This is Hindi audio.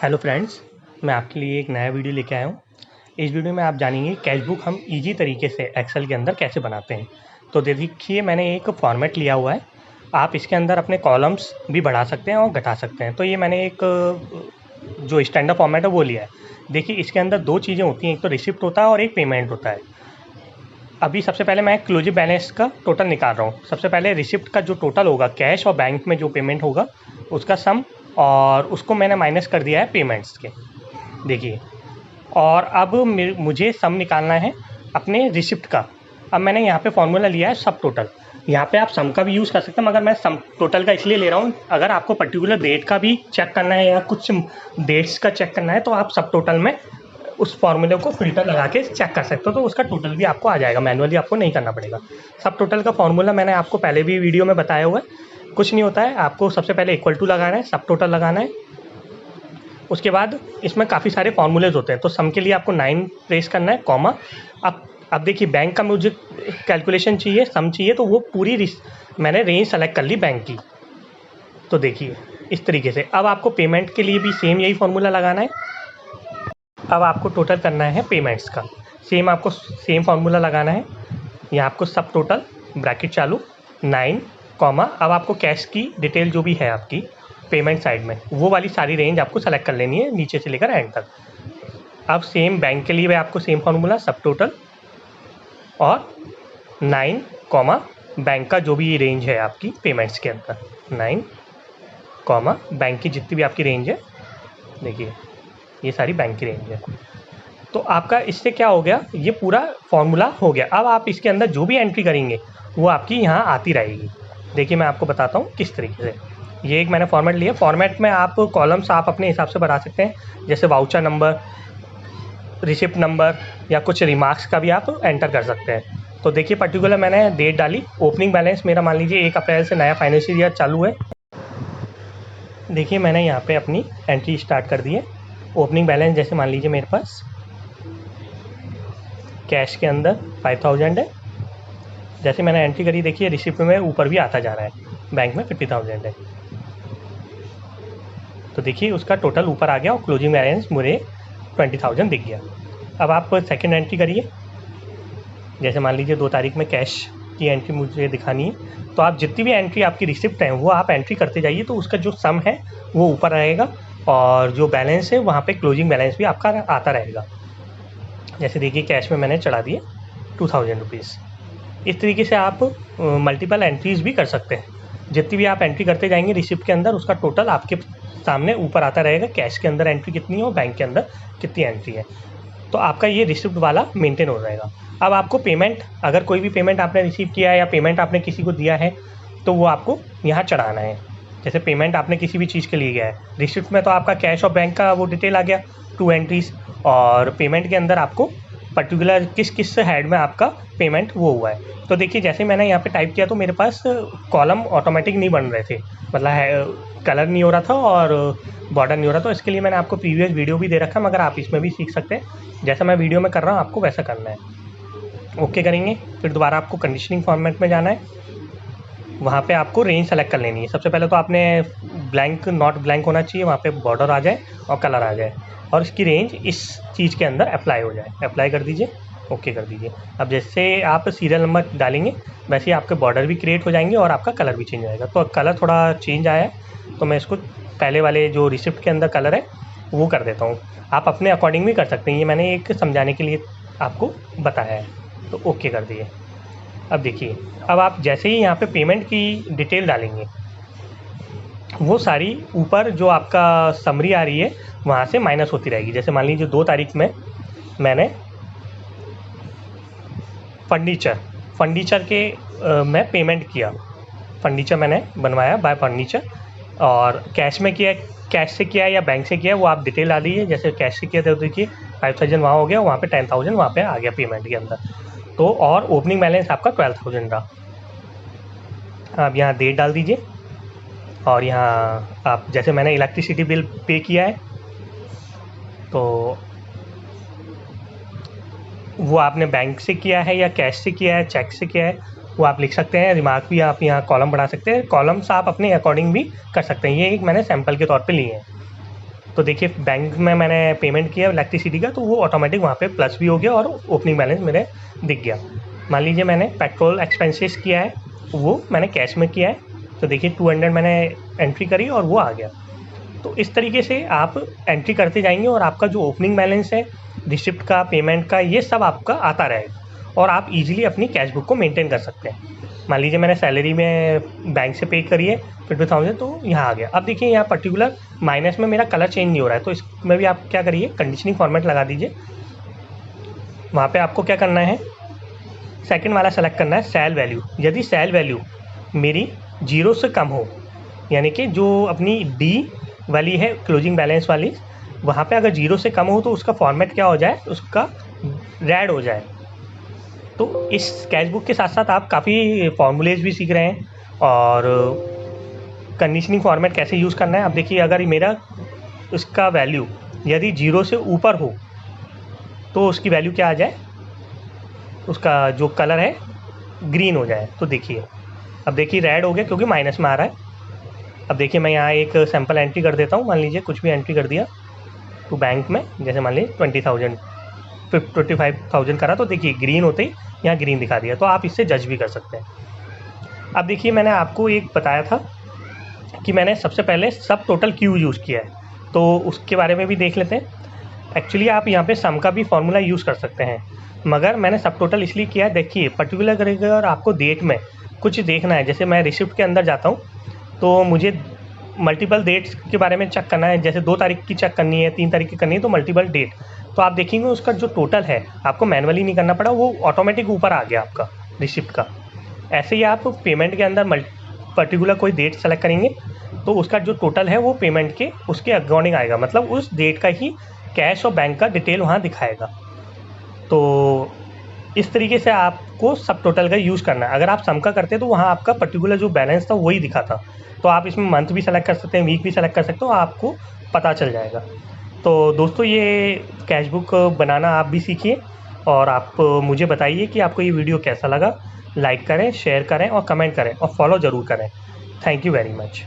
हेलो फ्रेंड्स, मैं आपके लिए एक नया वीडियो लेके आया हूँ। इस वीडियो में आप जानेंगे कैश बुक हम इजी तरीके से एक्सेल के अंदर कैसे बनाते हैं। तो देखिए मैंने एक फॉर्मेट लिया हुआ है। आप इसके अंदर अपने कॉलम्स भी बढ़ा सकते हैं और घटा सकते हैं। तो ये मैंने एक जो स्टैंडर्ड फॉर्मेट है वो लिया है। देखिए इसके अंदर दो चीज़ें होती हैं, एक तो रिसिप्ट होता है और एक पेमेंट होता है। अभी सबसे पहले मैं क्लोजिंग बैलेंस का टोटल निकाल रहा हूँ। सबसे पहले रिसिप्ट का जो टोटल होगा, कैश और बैंक में जो पेमेंट होगा उसका सम, और उसको मैंने माइनस कर दिया है पेमेंट्स के। देखिए, और अब मुझे सम निकालना है अपने रिसिप्ट का। अब मैंने यहाँ पे फॉर्मूला लिया है सब टोटल। यहाँ पे आप सम का भी यूज़ कर सकते हैं, मगर मैं सम टोटल का इसलिए ले रहा हूँ, अगर आपको पर्टिकुलर डेट का भी चेक करना है या कुछ डेट्स का चेक करना है तो आप सब टोटल में उस फॉर्मूले को फिल्टर लगा के चेक कर सकते हो, तो उसका टोटल भी आपको आ जाएगा। मैनुअली आपको नहीं करना पड़ेगा। सब टोटल का फॉर्मूला मैंने आपको पहले भी वीडियो में बताया हुआ है। कुछ नहीं होता है, आपको सबसे पहले इक्वल टू लगाना है, सब टोटल लगाना है। उसके बाद इसमें काफ़ी सारे फॉर्मूलेज होते हैं, तो सम के लिए आपको 9 प्रेस करना है, कॉमा। अब देखिए बैंक का मुझे कैलकुलेशन चाहिए, सम चाहिए, तो वो पूरी मैंने रेंज सेलेक्ट कर ली बैंक की। तो देखिए इस तरीके से। अब आपको पेमेंट के लिए भी सेम यही फॉर्मूला लगाना है। अब आपको टोटल करना है पेमेंट्स का, आपको सेम फार्मूला लगाना है। यहाँ आपको सब टोटल ब्रैकेट चालू 9, कॉमा। अब आपको कैश की डिटेल जो भी है आपकी पेमेंट साइड में, वो वाली सारी रेंज आपको सेलेक्ट कर लेनी है नीचे से लेकर एंड तक। अब सेम बैंक के लिए भी आपको सेम फार्मूला, सब टोटल और 9, कॉमा, बैंक का जो भी रेंज है आपकी पेमेंट्स के अंदर 9, कॉमा, बैंक की जितनी भी आपकी रेंज है। देखिए ये सारी बैंक की रेंज है। तो आपका इससे क्या हो गया, ये पूरा फॉर्मूला हो गया। अब आप इसके अंदर जो भी एंट्री करेंगे वो आपकी यहाँ आती रहेगी। देखिए मैं आपको बताता हूँ किस तरीके से। ये एक मैंने फॉर्मेट लिया। फॉर्मेट में आप कॉलम्स आप अपने हिसाब से बढ़ा सकते हैं, जैसे वाउचर नंबर, रिसिप्ट नंबर, या कुछ रिमार्क्स का भी आप एंटर कर सकते हैं। तो देखिए पर्टिकुलर मैंने डेट डाली। ओपनिंग बैलेंस मेरा मान लीजिए 1 अप्रैल से नया फाइनेंशियल ईयर चालू है। देखिए मैंने यहाँ पे अपनी एंट्री स्टार्ट कर दी है। ओपनिंग बैलेंस जैसे मान लीजिए मेरे पास कैश के अंदर 5000 है। जैसे मैंने एंट्री करी, देखिए रिसिप्ट में ऊपर भी आता जा रहा है, बैंक में 50000 है। तो देखिए उसका टोटल ऊपर आ गया और क्लोजिंग बैलेंस मुझे 20000 दिख गया। अब आप सेकंड एंट्री करिए। जैसे मान लीजिए 2 तारीख में कैश की एंट्री मुझे दिखानी है, तो आप जितनी भी एंट्री आपकी रिसिप्ट है वो आप एंट्री करते जाइए, तो उसका जो सम है वो ऊपर रहेगा और जो बैलेंस है वहाँ पे क्लोजिंग बैलेंस भी आपका आता रहेगा। जैसे देखिए कैश में मैंने चढ़ा दिए 2000 रुपीज़। इस तरीके से आप मल्टीपल एंट्रीज़ भी कर सकते हैं। जितनी भी आप एंट्री करते जाएंगे रिसिप्ट के अंदर, उसका टोटल आपके सामने ऊपर आता रहेगा, कैश के अंदर एंट्री कितनी है और बैंक के अंदर कितनी एंट्री है। तो आपका ये रिसिप्ट वाला मेंटेन हो जाएगा। अब आपको पेमेंट, अगर कोई भी पेमेंट आपने रिसीव किया है या पेमेंट आपने किसी को दिया है, तो वो आपको यहाँ चढ़ाना है। जैसे पेमेंट आपने किसी भी चीज़ के लिए गया है, रिसिप्ट में तो आपका कैश और बैंक का वो डिटेल आ गया 2 एंट्रीज़, और पेमेंट के अंदर आपको पर्टिकुलर किस किस हेड में आपका पेमेंट वो हुआ है। तो देखिए जैसे मैंने यहाँ पे टाइप किया तो मेरे पास कॉलम ऑटोमेटिक नहीं बन रहे थे, मतलब कलर नहीं हो रहा था और बॉर्डर नहीं हो रहा। तो इसके लिए मैंने आपको प्रीवियस वीडियो भी दे रखा है, मगर आप इसमें भी सीख सकते हैं। जैसा मैं वीडियो में कर रहा हूँ आपको वैसा करना है। ओके करेंगे, फिर दोबारा आपको कंडीशनिंग फॉर्मेट में जाना है। वहाँ पे आपको रेंज सेलेक्ट कर लेनी है। सबसे पहले तो आपने ब्लैंक, नॉट ब्लैंक होना चाहिए, वहाँ पे बॉर्डर आ जाए और कलर आ जाए और इसकी रेंज इस चीज़ के अंदर अप्लाई हो जाए। अप्लाई कर दीजिए, ओके कर दीजिए। अब जैसे आप सीरियल नंबर डालेंगे वैसे ही आपके बॉर्डर भी क्रिएट हो जाएंगे और आपका कलर भी चेंज हो जाएगा। तो कलर थोड़ा चेंज आया है तो मैं इसको पहले वाले जो रिसिप्ट के अंदर कलर है वो कर देता हूँ। आप अपने अकॉर्डिंग भी कर सकते हैं, ये मैंने एक समझाने के लिए आपको बताया है। तो ओके कर दिए। अब देखिए, अब आप जैसे ही यहाँ पे पेमेंट की डिटेल डालेंगे, वो सारी ऊपर जो आपका समरी आ रही है वहाँ से माइनस होती रहेगी। जैसे मान लीजिए 2 तारीख में मैंने फर्नीचर के मैं पेमेंट किया, फर्नीचर मैंने बनवाया बाय फर्नीचर, और कैश में किया, कैश से किया या बैंक से किया वो आप डिटेल डाल दीजिए। जैसे कैश से किया तो देखिए 5000 वहाँ हो गया, वहाँ पे 10000 वहाँ पे आ गया पेमेंट के अंदर। तो और ओपनिंग बैलेंस आपका 12000 रहा। आप यहाँ डेट डाल दीजिए और यहाँ आप, जैसे मैंने इलेक्ट्रिसिटी बिल पे किया है तो वो आपने बैंक से किया है या कैश से किया है, चेक से किया है, वो आप लिख सकते हैं। रिमार्क भी आप यहाँ कॉलम बढ़ा सकते हैं। कॉलम्स आप अपने अकॉर्डिंग भी कर सकते हैं। ये एक मैंने सैम्पल के तौर पे लिए हैं। तो देखिए बैंक में मैंने पेमेंट किया इलेक्ट्रिसिटी का, तो वो ऑटोमेटिक वहाँ पे प्लस भी हो गया और ओपनिंग बैलेंस मेरे दिख गया। मान लीजिए मैंने पेट्रोल एक्सपेंसेस किया है, वो मैंने कैश में किया है, तो देखिए 200 मैंने एंट्री करी और वो आ गया। तो इस तरीके से आप एंट्री करते जाएंगे और आपका जो ओपनिंग बैलेंस है, रिसिप्ट का, पेमेंट का, ये सब आपका आता रहेगा और आप इजीली अपनी कैश बुक को मेंटेन कर सकते हैं। मान लीजिए मैंने सैलरी में बैंक से पे करी है 50,000, तो यहाँ आ गया। अब देखिए यहाँ पर्टिकुलर माइनस में मेरा कलर चेंज नहीं हो रहा है, तो इसमें भी आप क्या करिए, कंडीशनिंग फॉर्मेट लगा दीजिए। वहाँ पे आपको क्या करना है, सेकंड वाला सेलेक्ट करना है, सेल वैल्यू। यदि सेल वैल्यू मेरी 0 से कम हो, यानी कि जो अपनी डी वाली है क्लोजिंग बैलेंस वाली, वहाँ पे अगर 0 से कम हो तो उसका फॉर्मेट क्या हो जाए, उसका रेड हो जाए। तो इस कैश बुक के साथ साथ आप काफ़ी फॉर्मूलेज भी सीख रहे हैं और कंडीशनिंग फॉर्मेट कैसे यूज़ करना है। अब देखिए अगर मेरा उसका वैल्यू यदि 0 से ऊपर हो तो उसकी वैल्यू क्या आ जाए, उसका जो कलर है ग्रीन हो जाए। तो देखिए अब देखिए रेड हो गया क्योंकि माइनस में आ रहा है। अब देखिए मैं यहाँ एक सैम्पल एंट्री कर देता हूँ, मान लीजिए कुछ भी एंट्री कर दिया तो बैंक में, जैसे मान लीजिए 20,000 25,000 करा, तो देखिए ग्रीन होते ही यहाँ ग्रीन दिखा दिया। तो आप इससे जज भी कर सकते हैं। अब देखिए मैंने आपको एक बताया था कि मैंने सबसे पहले सब टोटल क्यों यूज़ किया है, तो उसके बारे में भी देख लेते हैं। एक्चुअली आप यहाँ पे सम का भी फॉर्मूला यूज़ कर सकते हैं, मगर मैंने सब टोटल इसलिए किया है, देखिए पर्टिकुलर करेगा और आपको डेट में कुछ देखना है। जैसे मैं रिसिप्ट के अंदर जाता हूँ तो मुझे मल्टीपल डेट्स के बारे में चेक करना है, जैसे 2 तारीख की चेक करनी है, 3 तारीख की करनी है, तो मल्टीपल डेट। तो आप देखेंगे उसका जो टोटल है आपको मैनुअली नहीं करना पड़ा, वो ऑटोमेटिक ऊपर आ गया आपका रिसिप्ट का। ऐसे ही आप पेमेंट के अंदर पर्टिकुलर कोई डेट सेलेक्ट करेंगे तो उसका जो टोटल है वो पेमेंट के उसके अकॉर्डिंग आएगा, मतलब उस डेट का ही कैश और बैंक का डिटेल वहाँ दिखाएगा। तो इस तरीके से आपको सब टोटल का यूज़ करना है। अगर आप सम का करते तो वहाँ आपका पर्टिकुलर जो बैलेंस था वही दिखाता। तो आप इसमें मंथ भी सेलेक्ट कर सकते हैं, वीक भी सेलेक्ट कर सकते हो, आपको पता चल जाएगा। तो दोस्तों ये कैश बुक बनाना आप भी सीखिए और आप मुझे बताइए कि आपको ये वीडियो कैसा लगा। लाइक करें, शेयर करें और कमेंट करें और फॉलो ज़रूर करें। Thank you very much.